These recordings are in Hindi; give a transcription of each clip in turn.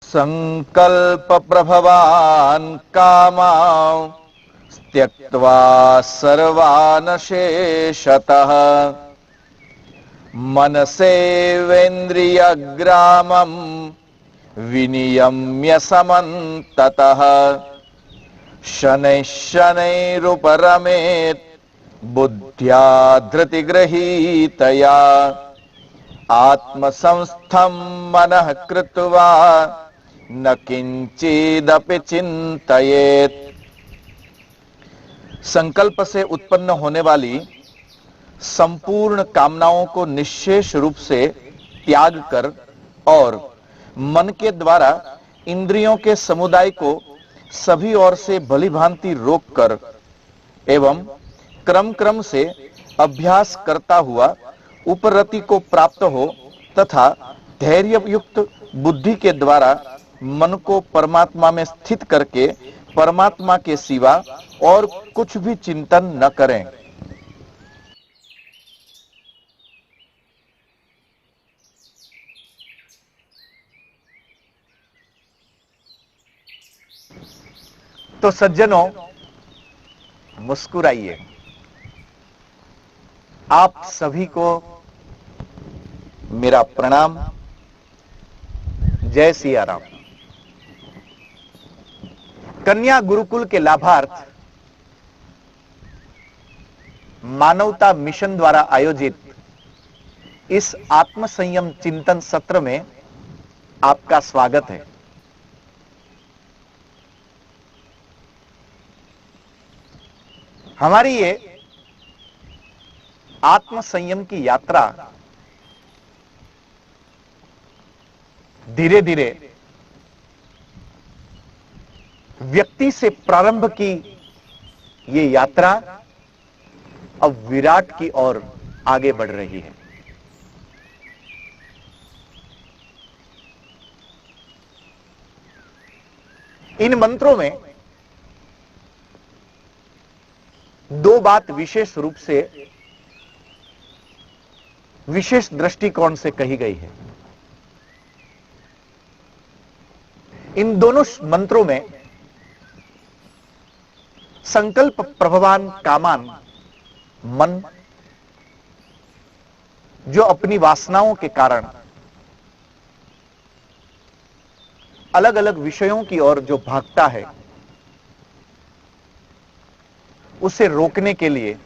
संकल्प प्रभवान् कामान् त्यक्त्वा सर्वान् शेषतः मनसेवेन्द्रियग्रामं विनियम्य समन्ततः शनैः शनैरुपरमेत् बुद्ध्या धृतिगृहीतया आत्मसंस्थं मनः कृत्वा न किंचिदपि चिंतयेत्। संकल्प से उत्पन्न होने वाली संपूर्ण कामनाओं को निश्शेष रूप से त्याग कर और मन के द्वारा इंद्रियों के समुदाय को सभी ओर से भलीभांति रोककर एवं क्रम क्रम से अभ्यास करता हुआ उपरति को प्राप्त हो तथा धैर्य युक्त बुद्धि के द्वारा मन को परमात्मा में स्थित करके परमात्मा के सिवा और कुछ भी चिंतन न करें। तो सज्जनों, मुस्कुराइए। आप सभी को मेरा प्रणाम। जय सिया राम। कन्या गुरुकुल के लाभार्थ मानवता मिशन द्वारा आयोजित इस आत्म संयम चिंतन सत्र में आपका स्वागत है। हमारी ये आत्म संयम की यात्रा धीरे धीरे व्यक्ति से प्रारंभ की ये यात्रा अब विराट की ओर आगे बढ़ रही है। इन मंत्रों में दो बात विशेष रूप से विशेष दृष्टिकोण से कही गई है। इन दोनों मंत्रों में संकल्प प्रभवान कामान मन जो अपनी वासनाओं के कारण अलग अलग विषयों की ओर जो भागता है, उसे रोकने के लिए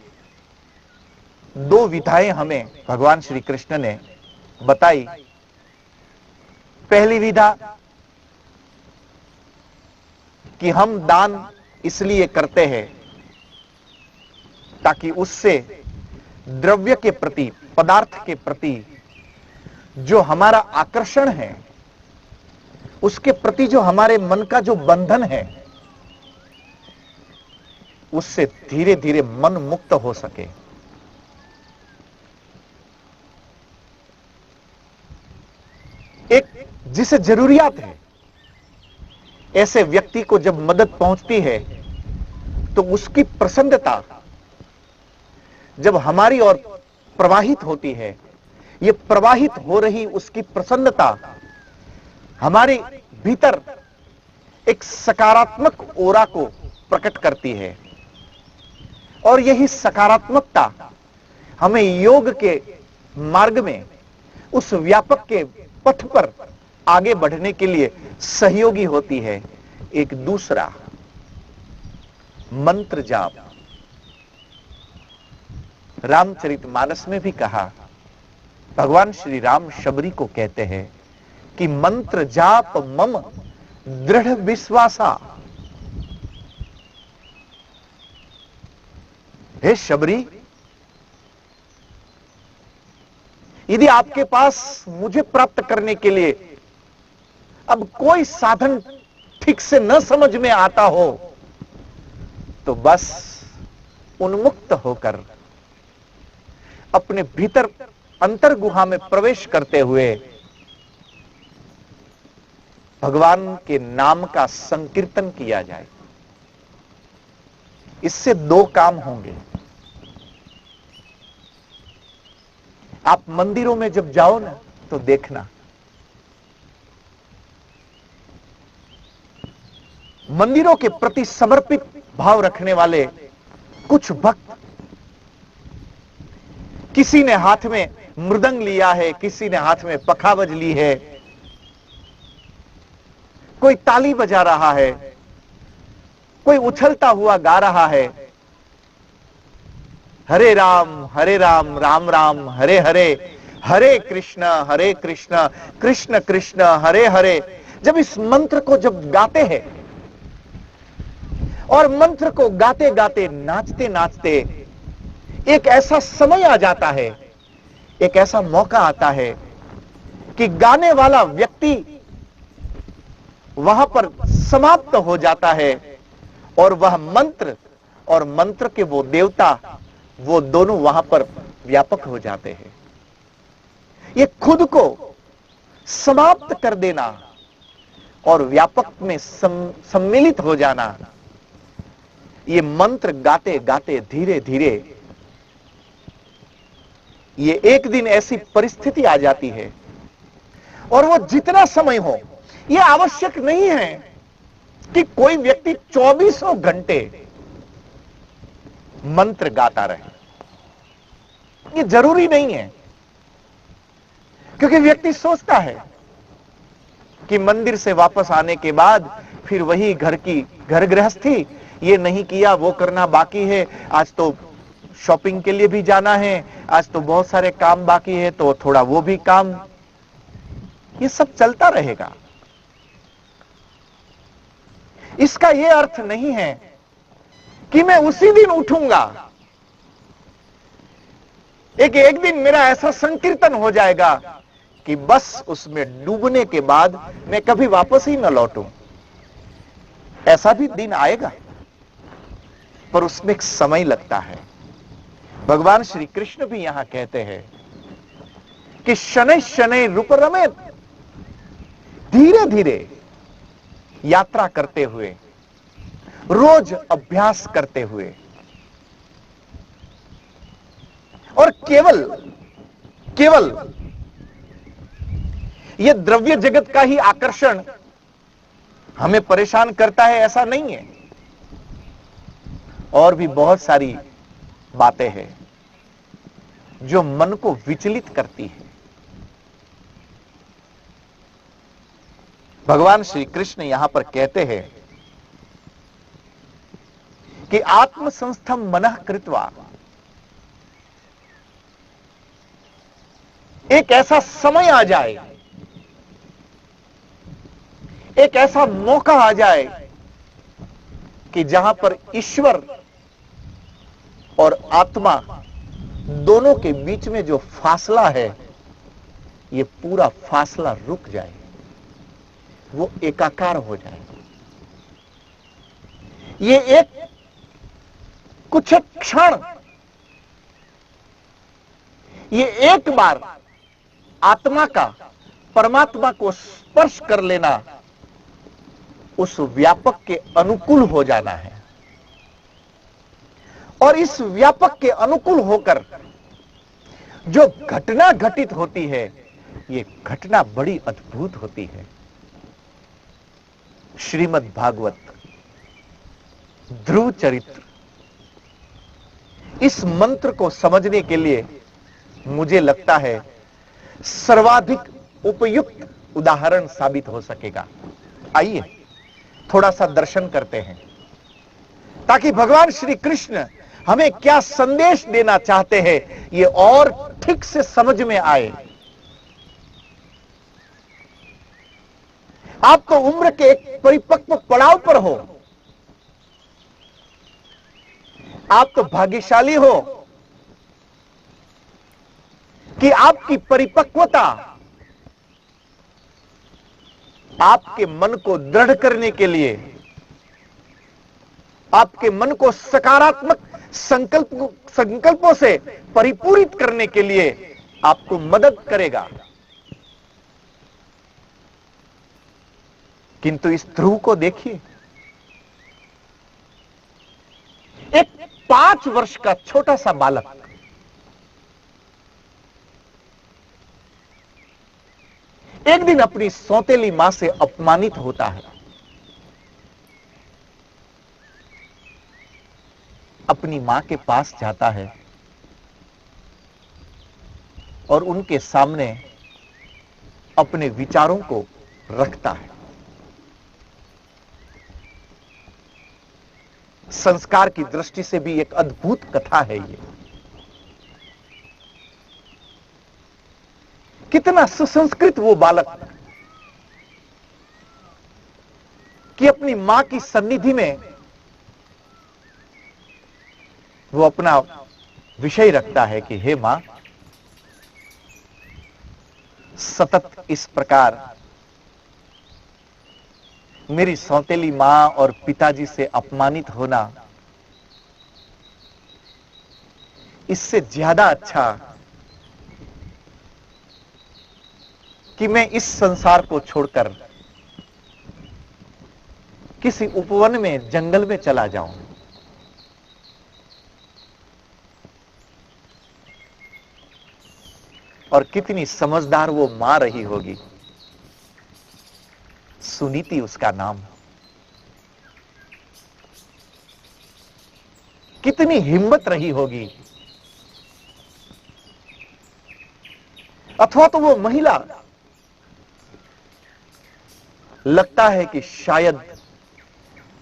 दो विधाएं हमें भगवान श्री कृष्ण ने बताई। पहली विधा कि हम दान इसलिए करते हैं ताकि उससे द्रव्य के प्रति, पदार्थ के प्रति जो हमारा आकर्षण है, उसके प्रति जो हमारे मन का जो बंधन है, उससे धीरे धीरे मन मुक्त हो सके। एक जिसे जरूरियात है, ऐसे व्यक्ति को जब मदद पहुंचती है तो उसकी प्रसन्नता जब हमारी ओर प्रवाहित होती है, ये प्रवाहित हो रही उसकी प्रसन्नता हमारे भीतर एक सकारात्मक ओरा को प्रकट करती है और यही सकारात्मकता हमें योग के मार्ग में उस व्यापक के पथ पर आगे बढ़ने के लिए सहयोगी होती है। एक दूसरा मंत्र जाप। रामचरितमानस में भी कहा, भगवान श्री राम शबरी को कहते हैं कि मंत्र जाप मम दृढ़ विश्वासा। हे शबरी, यदि आपके पास मुझे प्राप्त करने के लिए अब कोई साधन ठीक से न समझ में आता हो, तो बस उन्मुक्त होकर अपने भीतर अंतर गुहा में प्रवेश करते हुए भगवान के नाम का संकीर्तन किया जाए। इससे दो काम होंगे। आप मंदिरों में जब जाओ ना, तो देखना मंदिरों के प्रति समर्पित भाव रखने वाले कुछ भक्त, किसी ने हाथ में मृदंग लिया है, किसी ने हाथ में पखावज ली है, कोई ताली बजा रहा है, कोई उछलता हुआ गा रहा है, हरे राम राम राम हरे हरे, हरे कृष्ण कृष्ण कृष्ण हरे हरे। जब इस मंत्र को जब गाते हैं और मंत्र को गाते गाते नाचते नाचते एक ऐसा समय आ जाता है, एक ऐसा मौका आता है कि गाने वाला व्यक्ति वहां पर समाप्त हो जाता है और वह मंत्र और मंत्र के वो देवता, वो दोनों वहां पर व्यापक हो जाते हैं। ये खुद को समाप्त कर देना और व्यापक में सम्मिलित हो जाना, ये मंत्र गाते गाते धीरे धीरे ये एक दिन ऐसी परिस्थिति आ जाती है, और वो जितना समय हो, ये आवश्यक नहीं है कि कोई व्यक्ति 24 घंटे मंत्र गाता रहे, ये जरूरी नहीं है। क्योंकि व्यक्ति सोचता है कि मंदिर से वापस आने के बाद फिर वही घर गृहस्थी, ये नहीं किया वो करना बाकी है, आज तो शॉपिंग के लिए भी जाना है, आज तो बहुत सारे काम बाकी है, तो थोड़ा वो भी काम, ये सब चलता रहेगा। इसका यह अर्थ नहीं है कि मैं उसी दिन उठूंगा, एक दिन मेरा ऐसा संकीर्तन हो जाएगा कि बस उसमें डूबने के बाद मैं कभी वापस ही न लौटूं। ऐसा भी दिन आएगा, पर उसमें एक समय लगता है। भगवान श्री कृष्ण भी यहां कहते हैं कि शनै शनै रूप रमेत, धीरे धीरे यात्रा करते हुए, रोज अभ्यास करते हुए, और केवल यह द्रव्य जगत का ही आकर्षण हमें परेशान करता है, ऐसा नहीं है। और भी बहुत सारी बातें हैं जो मन को विचलित करती है। भगवान श्री कृष्ण यहां पर कहते हैं कि आत्मसंस्थम मनः कृत्वा, एक ऐसा समय आ जाए, एक ऐसा मौका आ जाए कि जहां पर ईश्वर और आत्मा दोनों के बीच में जो फासला है, ये पूरा फासला रुक जाए, वो एकाकार हो जाए। ये एक कुछ क्षण, ये एक बार आत्मा का परमात्मा को स्पर्श कर लेना, उस व्यापक के अनुकूल हो जाना है। और इस व्यापक के अनुकूल होकर जो घटना घटित होती है, ये घटना बड़ी अद्भुत होती है। श्रीमद् भागवत, ध्रुव चरित्र, इस मंत्र को समझने के लिए मुझे लगता है सर्वाधिक उपयुक्त उदाहरण साबित हो सकेगा। आइए थोड़ा सा दर्शन करते हैं, ताकि भगवान श्री कृष्ण हमें क्या संदेश देना चाहते हैं ये और ठीक से समझ में आए। आप तो उम्र के एक परिपक्व पड़ाव पर हो, आप तो भाग्यशाली हो कि आपकी परिपक्वता आपके मन को दृढ़ करने के लिए, आपके मन को सकारात्मक संकल्पों से परिपूरित करने के लिए आपको मदद करेगा। किंतु इस ध्रुव को देखिए, एक 5 वर्ष का छोटा सा बालक एक दिन अपनी सौतेली मां से अपमानित होता है। अपनी मां के पास जाता है और उनके सामने अपने विचारों को रखता है। संस्कार की दृष्टि से भी एक अद्भुत कथा है ये। कितना सुसंस्कृत वो बालक कि अपनी मां की सन्निधि में वो अपना विषय रखता है कि हे मां, सतत इस प्रकार मेरी सौतेली मां और पिताजी से अपमानित होना, इससे ज्यादा अच्छा कि मैं इस संसार को छोड़कर किसी उपवन में, जंगल में चला जाऊं। और कितनी समझदार वो मां रही होगी, सुनीति उसका नाम। कितनी हिम्मत रही होगी, अथवा तो वो महिला लगता है कि शायद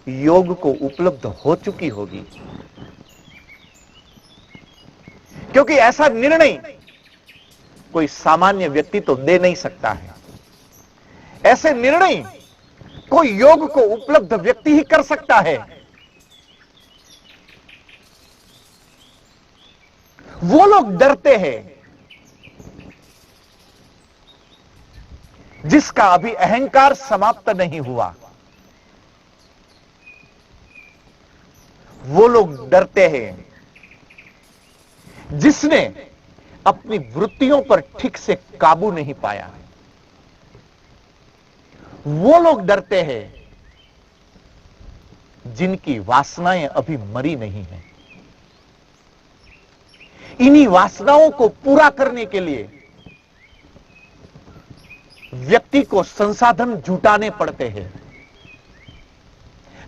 योग को उपलब्ध हो चुकी होगी, क्योंकि ऐसा निर्णय कोई सामान्य व्यक्ति तो दे नहीं सकता है। ऐसे निर्णय कोई योग को उपलब्ध व्यक्ति ही कर सकता है। वो लोग डरते हैं जिसका अभी अहंकार समाप्त नहीं हुआ। वो लोग डरते हैं जिसने अपनी वृत्तियों पर ठीक से काबू नहीं पाया। वो लोग डरते हैं जिनकी वासनाएं अभी मरी नहीं है। इन्हीं वासनाओं को पूरा करने के लिए व्यक्ति को संसाधन जुटाने पड़ते हैं,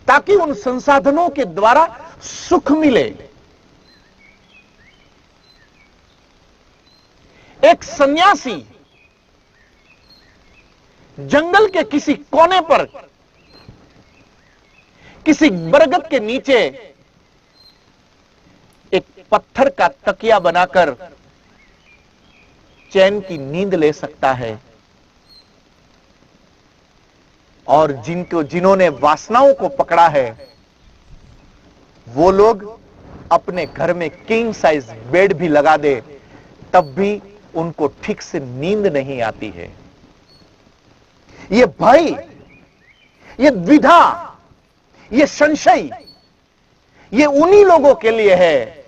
ताकि उन संसाधनों के द्वारा सुख मिले। एक सन्यासी जंगल के किसी कोने पर, किसी बरगद के नीचे एक पत्थर का तकिया बनाकर चैन की नींद ले सकता है। और जिन्होंने वासनाओं को पकड़ा है, वो लोग अपने घर में किंग साइज बेड भी लगा दे, तब भी उनको ठीक से नींद नहीं आती है। ये भय, ये द्विधा, ये संशय, ये उन्हीं लोगों के लिए है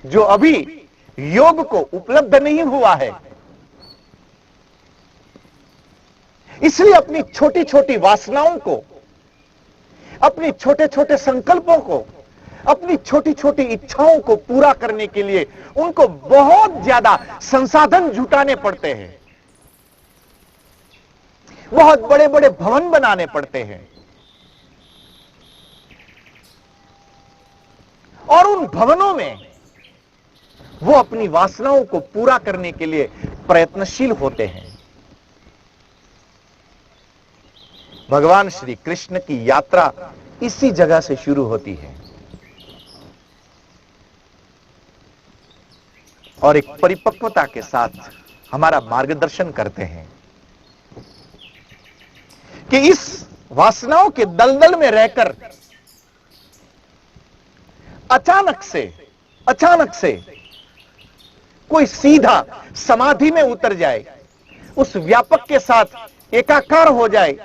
जो अभी योग को उपलब्ध नहीं हुआ है। इसलिए अपनी छोटी छोटी वासनाओं को, अपनी छोटे छोटे संकल्पों को, अपनी छोटी छोटी इच्छाओं को पूरा करने के लिए उनको बहुत ज्यादा संसाधन जुटाने पड़ते हैं। बहुत बड़े बड़े भवन बनाने पड़ते हैं, और उन भवनों में वो अपनी वासनाओं को पूरा करने के लिए प्रयत्नशील होते हैं। भगवान श्री कृष्ण की यात्रा इसी जगह से शुरू होती है और एक परिपक्वता के साथ हमारा मार्गदर्शन करते हैं कि इस वासनाओं के दलदल में रहकर अचानक से कोई सीधा समाधि में उतर जाए, उस व्यापक के साथ एकाकार हो जाए,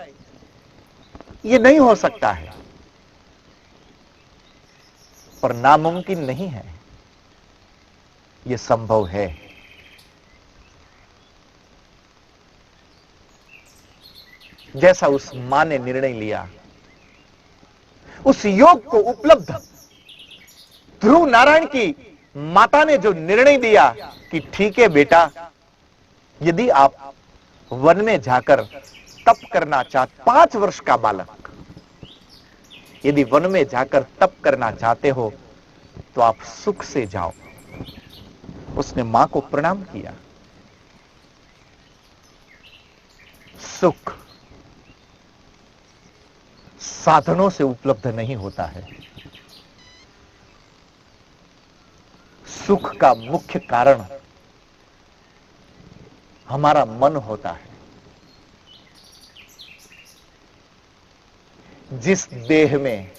यह नहीं हो सकता है। पर नामुमकिन नहीं है, यह संभव है। जैसा उस मां ने निर्णय लिया, उस योग को उपलब्ध ध्रुव नारायण की माता ने जो निर्णय दिया कि ठीक है बेटा, यदि आप वन में जाकर तप करना 5 वर्ष का बालक यदि वन में जाकर तप करना चाहते हो तो आप सुख से जाओ। उसने मां को प्रणाम किया। सुख साधनों से उपलब्ध नहीं होता है। सुख का मुख्य कारण हमारा मन होता है। जिस देह में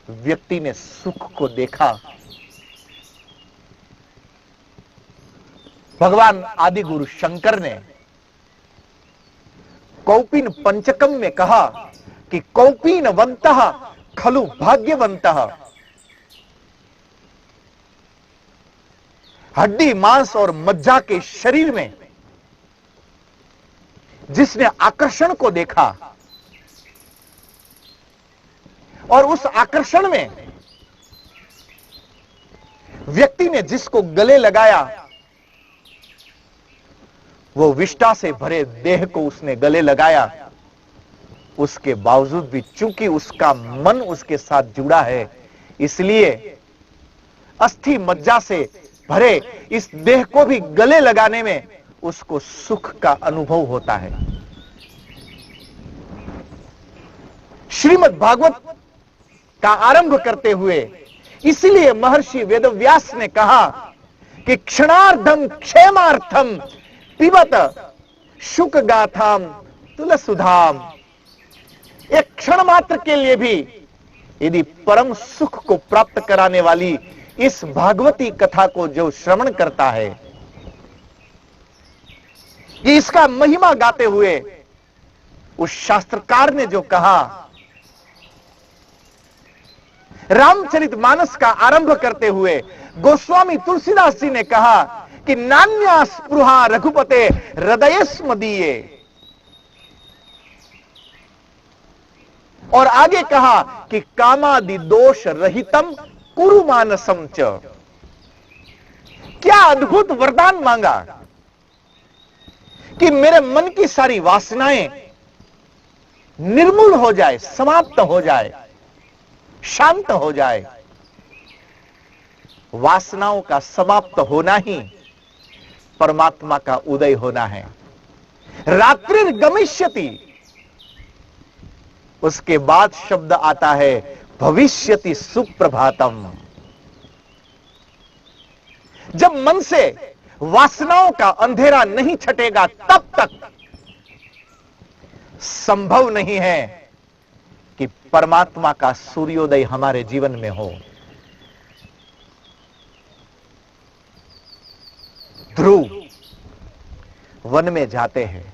व्यक्ति ने सुख को देखा, भगवान आदि गुरु शंकर ने कौपीन पंचकम में कहा कि कौपीनवंतः खलु भाग्यवंतः। हड्डी मांस और मज्जा के शरीर में जिसने आकर्षण को देखा और उस आकर्षण में व्यक्ति ने जिसको गले लगाया, वो विष्ठा से भरे देह को उसने गले लगाया। उसके बावजूद भी चूंकि उसका मन उसके साथ जुड़ा है, इसलिए अस्थि मज्जा से भरे इस देह को भी गले लगाने में उसको सुख का अनुभव होता है। श्रीमद् भागवत का आरंभ करते हुए इसलिए महर्षि वेदव्यास ने कहा कि क्षणार्धम क्षेमार्थम पिबत शुक गाथाम तुलसुधाम। एक क्षण मात्र के लिए भी यदि परम सुख को प्राप्त कराने वाली इस भागवती कथा को जो श्रवण करता है, ये इसका महिमा गाते हुए उस शास्त्रकार ने जो कहा, रामचरितमानस का आरंभ करते हुए गोस्वामी तुलसीदास जी ने कहा कि नान्या स्पृहा रघुपते हृदयस्मदीये। और आगे कहा कि कामादि दोष रहितम कुरु मानसम च। क्या अद्भुत वरदान मांगा कि मेरे मन की सारी वासनाएं निर्मूल हो जाए, समाप्त हो जाए, शांत हो जाए। वासनाओं का समाप्त होना ही परमात्मा का उदय होना है। रात्रिर गमिष्यति, उसके बाद शब्द आता है भविष्यति सुप्रभातम। जब मन से वासनाओं का अंधेरा नहीं छटेगा, तब तक संभव नहीं है कि परमात्मा का सूर्योदय हमारे जीवन में हो। ध्रुव वन में जाते हैं।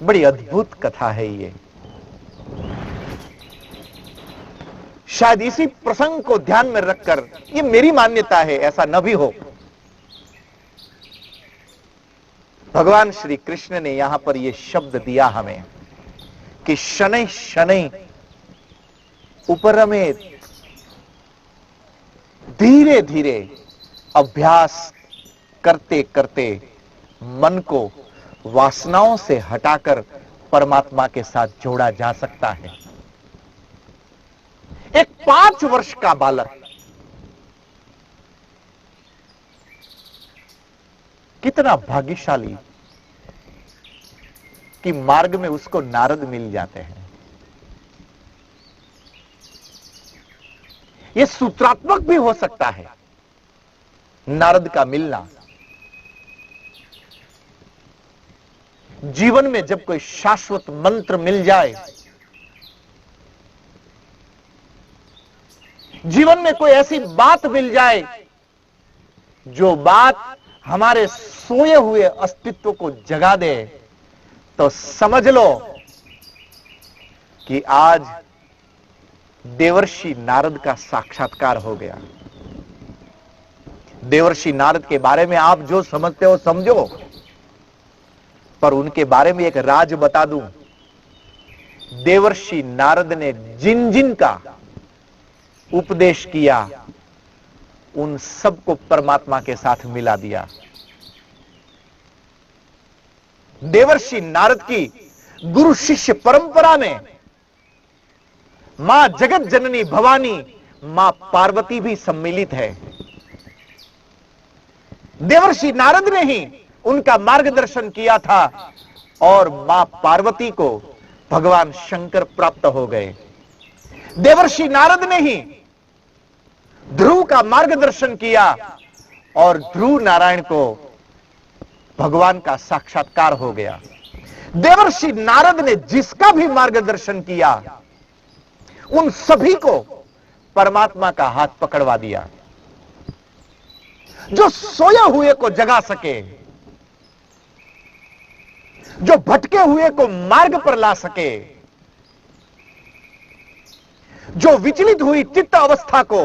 बड़ी अद्भुत कथा है ये। शायद इसी प्रसंग को ध्यान में रखकर, ये मेरी मान्यता है, ऐसा न भी हो, भगवान श्री कृष्ण ने यहां पर यह शब्द दिया हमें कि शनै शनै उपरमेत। धीरे धीरे अभ्यास करते करते मन को वासनाओं से हटाकर परमात्मा के साथ जोड़ा जा सकता है। एक 5 वर्ष का बालक कितना भाग्यशाली कि मार्ग में उसको नारद मिल जाते हैं। यह सूत्रात्मक भी हो सकता है, नारद का मिलना। जीवन में जब कोई शाश्वत मंत्र मिल जाए, जीवन में कोई ऐसी बात मिल जाए जो बात हमारे सोए हुए अस्तित्व को जगा दे, तो समझ लो कि आज देवर्षि नारद का साक्षात्कार हो गया। देवर्षि नारद के बारे में आप जो समझते हो समझो, पर उनके बारे में एक राज बता दूं। देवर्षि नारद ने जिन जिन का उपदेश किया, उन सबको परमात्मा के साथ मिला दिया। देवर्षि नारद की गुरु शिष्य परंपरा में मां जगत जननी भवानी मां पार्वती भी सम्मिलित है। देवर्षि नारद ने ही उनका मार्गदर्शन किया था और मां पार्वती को भगवान शंकर प्राप्त हो गए। देवर्षि नारद ने ही ध्रुव का मार्गदर्शन किया और ध्रुव नारायण को भगवान का साक्षात्कार हो गया। देवर्षि नारद ने जिसका भी मार्गदर्शन किया उन सभी को परमात्मा का हाथ पकड़वा दिया। जो सोए हुए को जगा सके, जो भटके हुए को मार्ग पर ला सके, जो विचलित हुई चित्त अवस्था को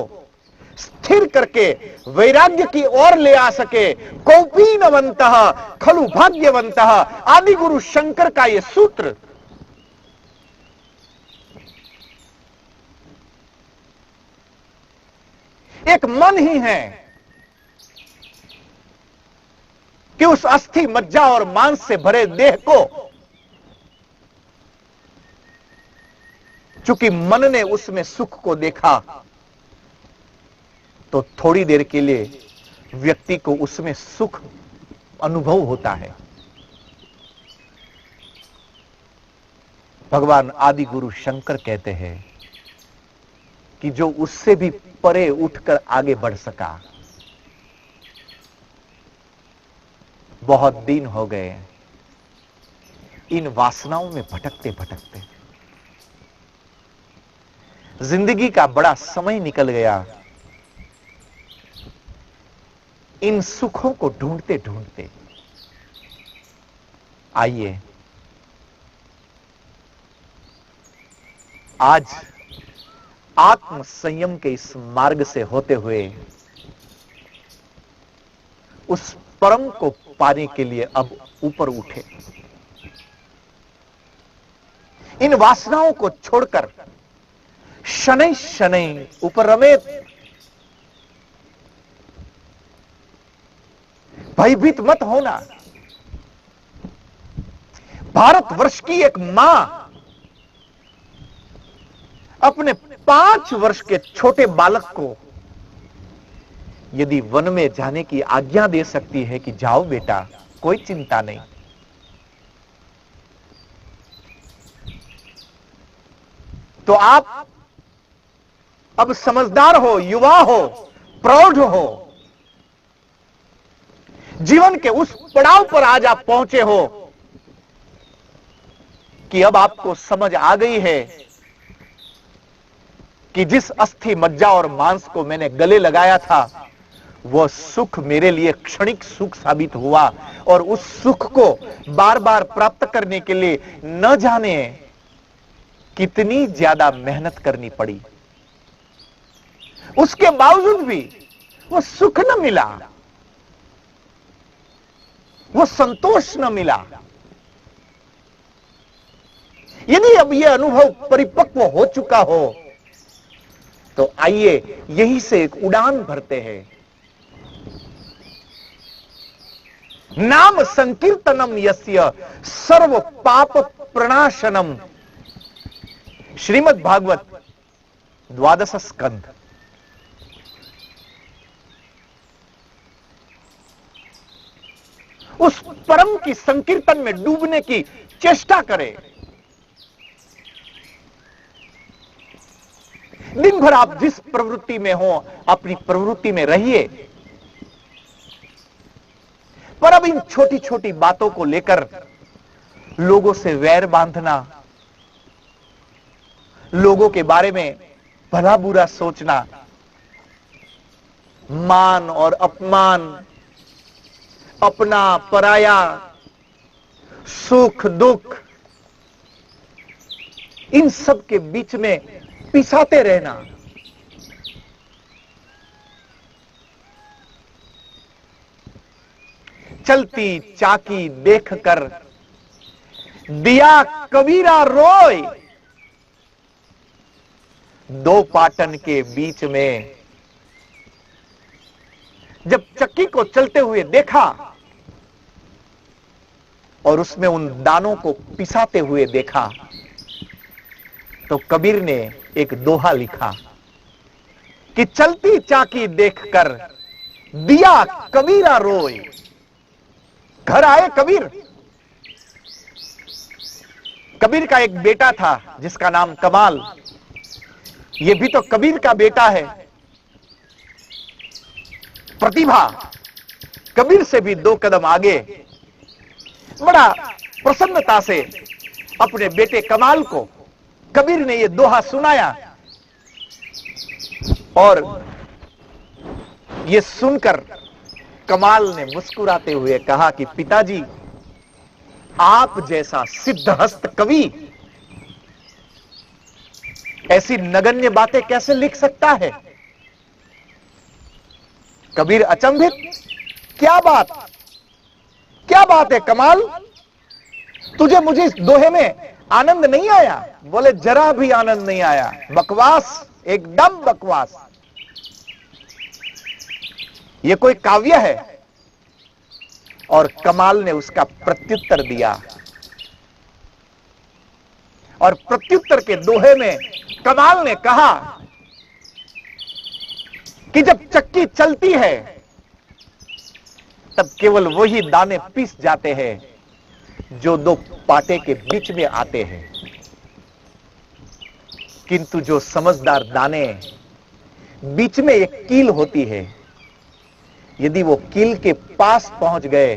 स्थिर करके वैराग्य की ओर ले आ सके, कौपीनवंतः खलु भाग्यवंतः, आदि गुरु शंकर का यह सूत्र एक मन ही है कि उस अस्थि मज्जा और मांस से भरे देह को, चूंकि मन ने उसमें सुख को देखा, तो थोड़ी देर के लिए व्यक्ति को उसमें सुख अनुभव होता है। भगवान आदि गुरु शंकर कहते हैं कि जो उससे भी परे उठकर आगे बढ़ सका। बहुत दिन हो गए इन वासनाओं में भटकते भटकते, जिंदगी का बड़ा समय निकल गया इन सुखों को ढूंढते ढूंढते। आइए आज आत्म संयम के इस मार्ग से होते हुए उस परम को पाने के लिए अब ऊपर उठे। इन वासनाओं को छोड़कर शनै शनै उपरमेत, भयभीत मत होना। भारतवर्ष की एक मां अपने 5 वर्ष के छोटे बालक को यदि वन में जाने की आज्ञा दे सकती है कि जाओ बेटा, कोई चिंता नहीं, तो आप अब समझदार हो, युवा हो, प्रौढ़ हो, जीवन के उस पड़ाव पर आज आप पहुंचे हो कि अब आपको समझ आ गई है कि जिस अस्थि मज्जा और मांस को मैंने गले लगाया था वह सुख मेरे लिए क्षणिक सुख साबित हुआ, और उस सुख को बार बार प्राप्त करने के लिए न जाने कितनी ज्यादा मेहनत करनी पड़ी। उसके बावजूद भी वो सुख न मिला, वो संतोष न मिला। यदि अब यह अनुभव परिपक्व हो चुका हो तो आइए यहीं से एक उड़ान भरते हैं। नाम संकीर्तनम यस्य सर्व पाप प्रणाशनम, श्रीमद् भागवत 12 स्कंध। उस परम की संकीर्तन में डूबने की चेष्टा करें। दिन भर आप जिस प्रवृत्ति में हो अपनी प्रवृत्ति में रहिए, पर अब इन छोटी छोटी बातों को लेकर लोगों से वैर बांधना, लोगों के बारे में भला बुरा सोचना, मान और अपमान, अपना पराया, सुख दुख, इन सब के बीच में पिसाते रहना, चलती चाकी देखकर दिया कबीरा रोय, दो पाटन के बीच में जब चक्की को चलते हुए देखा और उसमें उन दानों को पिसाते हुए देखा तो कबीर ने एक दोहा लिखा कि चलती चाकी देखकर दिया कबीरा रोए। घर आए कबीर। कबीर का एक बेटा था जिसका नाम कमाल। यह भी तो कबीर का बेटा है। प्रतिभा कबीर से भी 2 कदम आगे। बड़ा प्रसन्नता से अपने बेटे कमाल को कबीर ने यह दोहा सुनाया और यह सुनकर कमाल ने मुस्कुराते हुए कहा कि पिताजी, आप जैसा सिद्धहस्त कवि ऐसी नगण्य बातें कैसे लिख सकता है? कबीर अचंभित, क्या बात है कमाल, तुझे मुझे इस दोहे में आनंद नहीं आया? बोले जरा भी आनंद नहीं आया, बकवास, एकदम बकवास। यह कोई काव्य है? और कमाल ने उसका प्रत्युत्तर दिया और प्रत्युत्तर के दोहे में कमाल ने कहा कि जब चक्की चलती है तब केवल वही दाने पीस जाते हैं जो 2 पाटे के बीच में आते हैं, किंतु जो समझदार दाने बीच में एक कील होती है, यदि वो कील के पास पहुंच गए,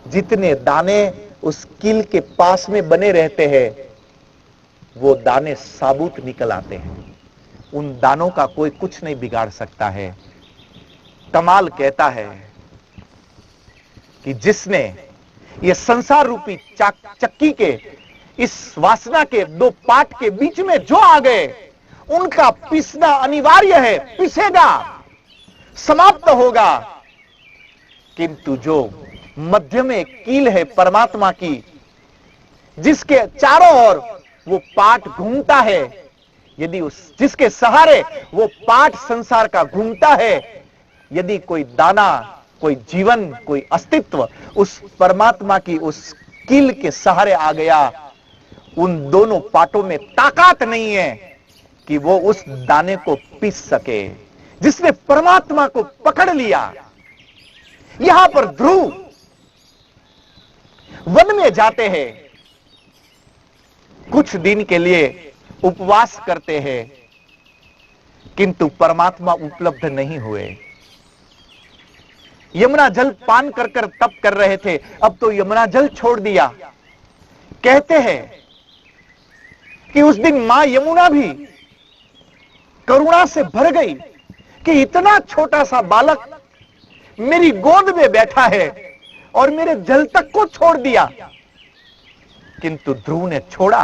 जितने दाने उस कील के पास में बने रहते हैं वो दाने साबुत निकल आते हैं। उन दानों का कोई कुछ नहीं बिगाड़ सकता है। कमाल कहता है कि जिसने ये संसार रूपी चक्की के इस वासना के 2 पाट के बीच में जो आ गए, उनका पीसना अनिवार्य है, पिसेगा, समाप्त होगा। किंतु जो मध्य में कील है परमात्मा की, जिसके चारों ओर वो पाट घूमता है, यदि जिसके सहारे वो पाट संसार का घूमता है, यदि कोई दाना, कोई जीवन, कोई अस्तित्व उस परमात्मा की उस कील के सहारे आ गया, उन दोनों पाटों में ताकत नहीं है कि वो उस दाने को पीस सके। जिसने परमात्मा को पकड़ लिया, यहां पर ध्रुव वन में जाते हैं, कुछ दिन के लिए उपवास करते हैं, किंतु परमात्मा उपलब्ध नहीं हुए। यमुना जल पान कर कर तप कर रहे थे, अब तो यमुना जल छोड़ दिया। कहते हैं कि उस दिन मां यमुना भी करुणा से भर गई कि इतना छोटा सा बालक मेरी गोद में बैठा है और मेरे जल तक को छोड़ दिया। किंतु ध्रुव ने छोड़ा।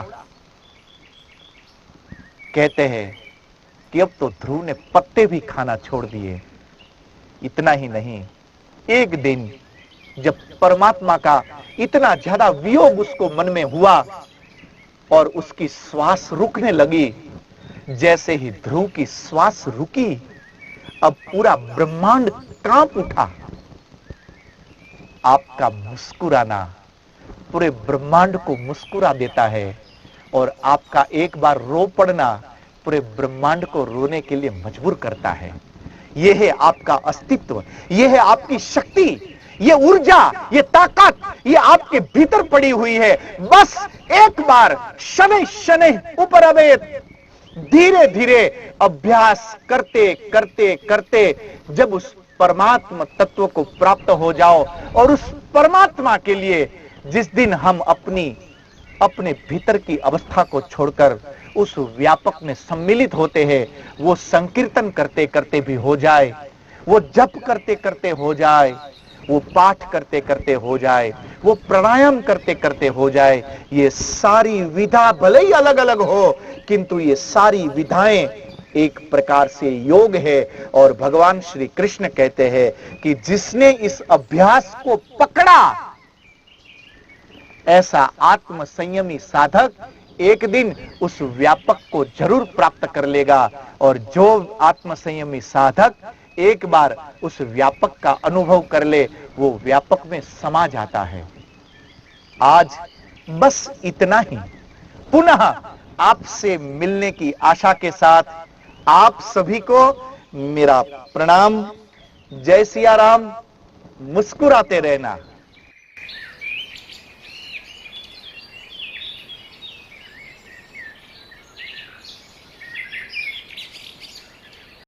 कहते हैं कि अब तो ध्रुव ने पत्ते भी खाना छोड़ दिए। इतना ही नहीं, एक दिन जब परमात्मा का इतना ज्यादा वियोग उसको मन में हुआ और उसकी श्वास रुकने लगी, जैसे ही ध्रुव की श्वास रुकी, अब पूरा ब्रह्मांड कांप उठा। आपका मुस्कुराना पूरे ब्रह्मांड को मुस्कुरा देता है और आपका एक बार रो पड़ना पूरे ब्रह्मांड को रोने के लिए मजबूर करता है। यह है आपका अस्तित्व, यह है आपकी शक्ति, यह ऊर्जा, यह ताकत, यह आपके भीतर पड़ी हुई है। बस एक बार शनै शनै उपरवेत, धीरे धीरे अभ्यास करते करते करते जब उस परमात्मा तत्व को प्राप्त हो जाओ और उस परमात्मा के लिए जिस दिन हम अपने भीतर की अवस्था को छोड़कर उस व्यापक में सम्मिलित होते हैं, वो संकीर्तन करते करते भी हो जाए, वो जप करते करते हो जाए, वो पाठ करते करते हो जाए, वो प्राणायाम करते करते हो जाए, ये सारी विधा भले ही अलग अलग हो, किंतु ये सारी विधाएं एक प्रकार से योग है। और भगवान श्री कृष्ण कहते हैं कि जिसने इस अभ्यास को पकड़ा, ऐसा आत्म संयमी साधक एक दिन उस व्यापक को जरूर प्राप्त कर लेगा। और जो आत्म संयमी साधक एक बार उस व्यापक का अनुभव कर ले, वो व्यापक में समा जाता है। आज बस इतना ही। पुनः आपसे मिलने की आशा के साथ आप सभी को मेरा प्रणाम। जय सिया राम। मुस्कुराते रहना।